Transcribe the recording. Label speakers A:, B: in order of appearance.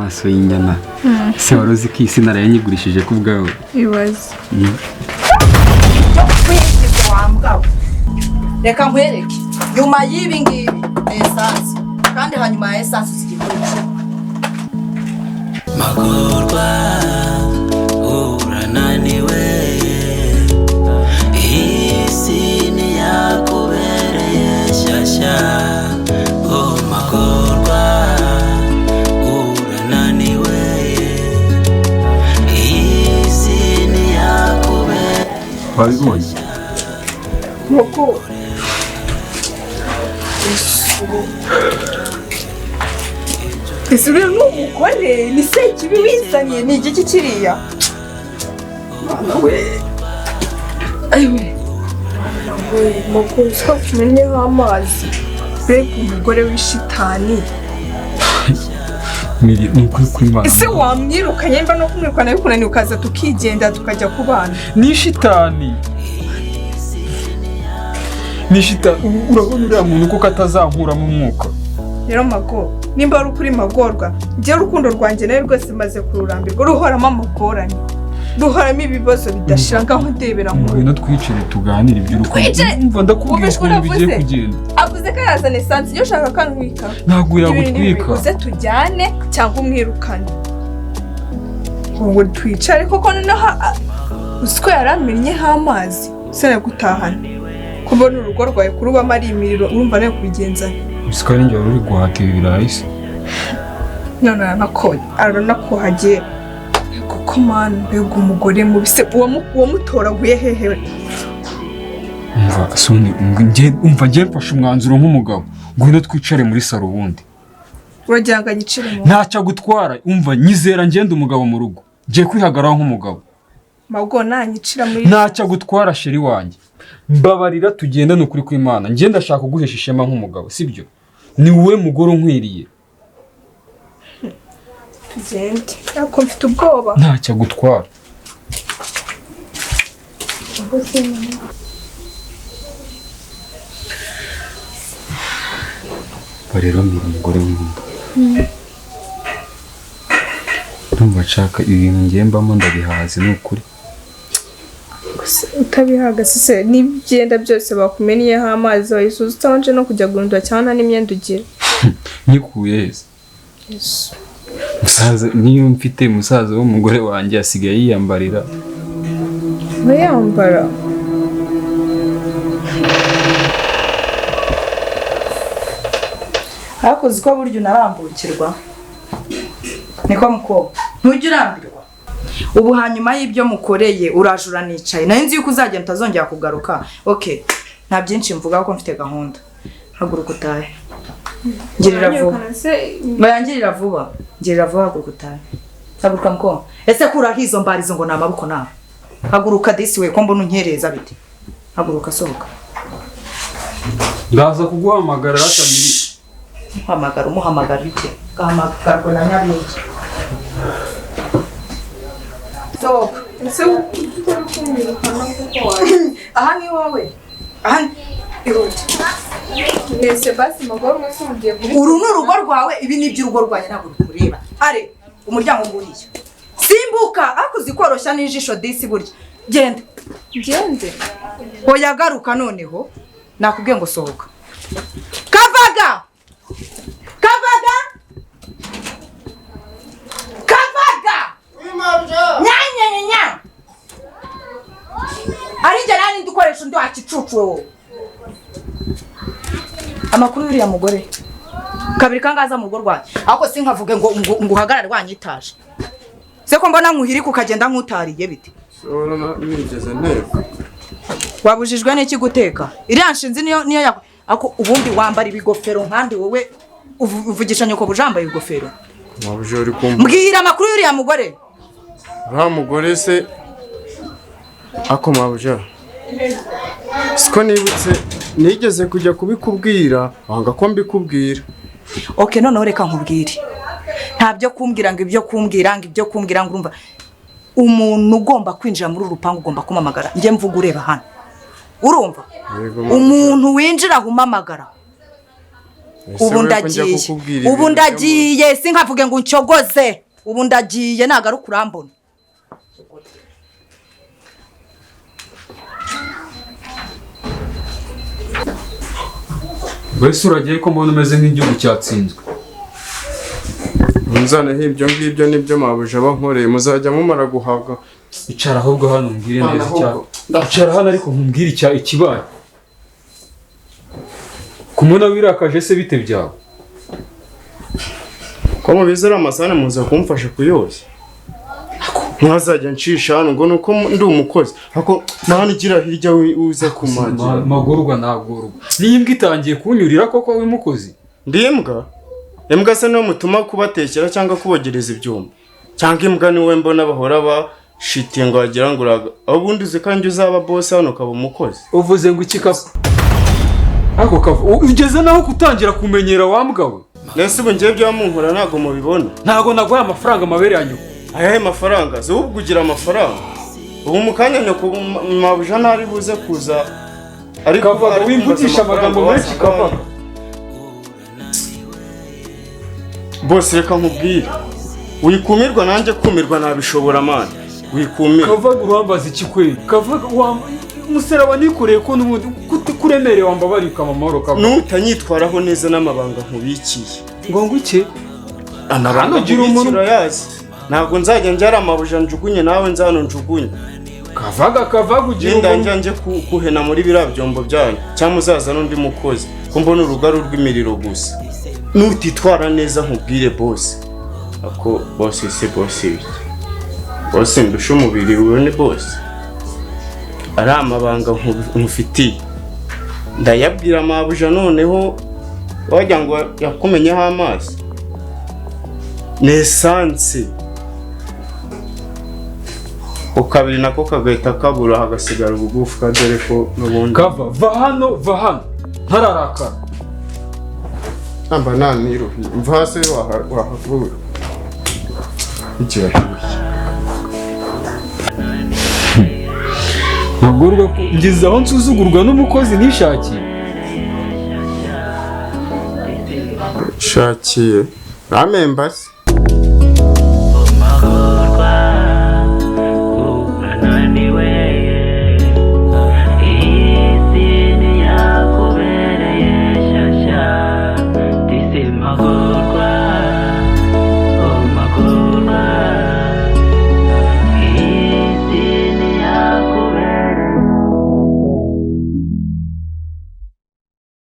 A: amaso y'inyana se warozi ko isi narayanyigurishije ku bwawe
B: ibaze
C: reka nkwereke nyuma y'ibi ngibi essence kandi hanyuma ya essence zigikurikira
D: Magorwa urananiwe isi ni yakubereye shyashya oh Magorwa urananiwe isi ni yakubereye
A: wabibonye
B: nuko ese uriya n'umugore ni se kibi wizanye ni igiki kiriya ayiwe makuru ko kumenyeho amazi mbega umugore w'ishitani
A: ni ukuri kw'Imana
B: ese wamwirukanye mba no kumwirukana bikunaniye ukaza tukigenda tukajya kubana
A: ni shitani urabona uriya muntu kuko atazankuramo umwuka
B: rero mago nimba ari ukuri magorwa njye urukundo rwanjye nawe rwose maze kururambirwa ruhoramo amagorane ruhoramo ibibazo bidashira ngaho ndebera nk'ubu
A: ngwino twicare tuganire iby'urukundo umva ndakubwira ukuntu bigiye kugenda
B: avuze ko yazana esansi iyo ushaka kanwika
A: ntabwo yagutwika
B: uze tujyane cyangwa umwirukane ngo twicare koko noneho uzi ko yaramennyeho amazi se gutahana kubona urugo rwawe kurubamo ari imiriro urumva nawe kubigenzanya
A: usika ari njye wari uri guhata ibi birayi se
B: none aranakuhagiye kuko mani mbega umugore mubi se uwamutoraguye hehe
A: umva sundi umva njye mfashe umwanzuro nk'umugabo ngwino twicare muri saro ubundi
B: uragira ngo anyicire mu
A: ntacyo agutwara umva nyizera ngende umugabo mu rugo ngiye kwihagaraho nk'umugabo
B: mabwo nanyicira muri
A: ntacyo agutwara sheri wanjye mbabarira tugendane ukuri kw'Imana njye ndashaka kuguhesha ishema nk'umugabo sibyo ni wowe mugore unkwiriye
B: tugende ariko mfite ubwoba
A: ntacyo agutwara rero mbira umugore w'undi ndumva nshaka ibintu ngiye mbamo ndabihaze ni ukuri
B: utabihaga se n'ibyenda byose bakumeniyeho amazi wayisuza utabanje no kujya guhindura cyangwa n'imyenda ugira
A: nyikuye heza musaza niyo mfite musaza w'umugore wanjye asigaye yiyambarira
B: bayambara
C: hakoze ko buryo unarambukirwa niko mukobwa ntujya urambirwa ubu hanyuma y'ibyo mukoreye uraje uranicaye nayo nzi yuko uzagenda utazongera kugaruka okay nta byinshi mvuga ko mfite gahunda haguruka utahe ngirira vuba bayangirira vuba ngirira vuba haguruka utahe haguruka mukobwa ese kuraho izo mbarizo ngo ni amaboko nawe haguruka disi we ko mbona unkereza biti haguruka sohoka
A: ndaza kuguhamagara ratamiri
C: umuhamagara iki gahamagarwa na nyabiki sohoka
B: ese ukora kumwirukana kuko waje
C: aha ni wowe aha
B: ihute nese basi magoro mwese ugiye kuri
C: uru ni urugo rwawe ibi ni iby'urugo rwanjye ntabwo bikureba are umuryango nguriye simbuka akuzi koroshya n'ijisho disi burya genda hoya garuka noneho nakubwiye ngo sohoka kavaga nyanya ari njye nani dukoresha undi wakicucu wowe amakuru y'uriya mugore kabiri kangaza mu rugo rwanjye ahubwo sinkavuge ngo uhagarare wanyitaje se ko mbona nkuhirika ukagenda nk'utariye biti
A: nigeze nteka
C: wabujijwe n'iki guteka iriya nshinzi niyo yako ako ubundi wambara ibigofero nkandi wowe uvugisha nyoko bujambaye ibigofero
E: wabuje uri kumva
C: mbwira amakuru y'uriya mugore
E: uriya mugore se ako mabuja siko nibutse nigeze kujya kubikubwira wanga ko mbikubwira
C: okay noneho reka nkubwire ntabyo kumbwira ngo ibyo kumbwira ngo urumva umuntu ugomba kwinjira muri urupangu ugomba kumamagara njye mvuga ureba hano urumva umuntu winjira humamagara ubu ndagiye ubu ndagiye sinkavuge ngo uncogoze ubu ndagiye nagaruka urambona
A: wese uragiye ko mbona umeze nk'igihugu cyatsinzwe.
E: Munzaneho ibyo ngibyo nibyo mabuja bankoreye muzajya mumara guhabwa.
A: Icara ahubwo hano umbwire neza cyane. Icara hano ariko nkumbwire ikibaye. Kumuna wirakaje se bite byawe?
E: Ko mubizera amasane muza kumfasha kuyoza. Mwazajya ncisha hano ngo nuko ndi umukozi. Hako nani gira hirya uza kumaje.
A: Magorwa nagorwa. Niyimbwa itangiye kunyurira koko wimukozi.
E: Ndimbwa? Imbwa se no mutuma kubatekera cyangwa kubogereza ibyuma. Cyangwa imbwa ni we mbona bahora ba shitinga wagira ngo uraga. Ubundi uzikanje uzaba boss hano kaba umukozi.
A: Uvuze ngo iki kafu? Ako kafu ugeze naho kutangira kumenyera wambwawe.
E: Nese ubu ngiye byamunkora ntago mubibona.
A: Ntago nagwaye amafaranga mabere yanyu.
E: Ayahe mafaranga zo kugira amafaranga. Ubu mukanya nyoko mabuja ntari buze kuza.
A: Ariko bavuga wimvugisha amagambo menshi kavuga.
E: Boss reka nkubwire. Wikumirwa nanjye kumirwa nabishobora mani. Wikumira.
A: Kavuga urambaza iki kweli? Kavuga umusaraba nikoreye ko n'ubundi kuremereye wambabarika amahoro kavuga.
E: Nutanyitwaraho neza n'amabanga nkubikiye.
A: Ngo iki?
E: Hano gira umuntu yazi. Ntabwo nzajya njyara amabuja njugunye nawe nzano njugunye.
A: Kavaga ugira
E: umuntu njye kuhena muri birabyombo byanyu. Cyangwa uzaza n'undi mukozi. Ko mbona urugaru rw'imiriro gusa. Nutitwara neza nkubwire boss. Ako boss ise boss ibiki. Boss ndusha umubiri wewe ni boss. Ari amabanga nkufitiye. Ndayabwira amabuja noneho wajya ngo yakumenyeho amazi. Nesanse. Ukabiri nako kagahita kabura hagasigara ubugufu kadere ko n'ubundi.
A: Kava va hano ntararakara.
E: Amba naniruhi mvase wahagura. Ikibaye.
A: Magorwa ko ngize aho nsuzugurwa n'umukozi nishakiye.
E: Shakiye. Ramembasi.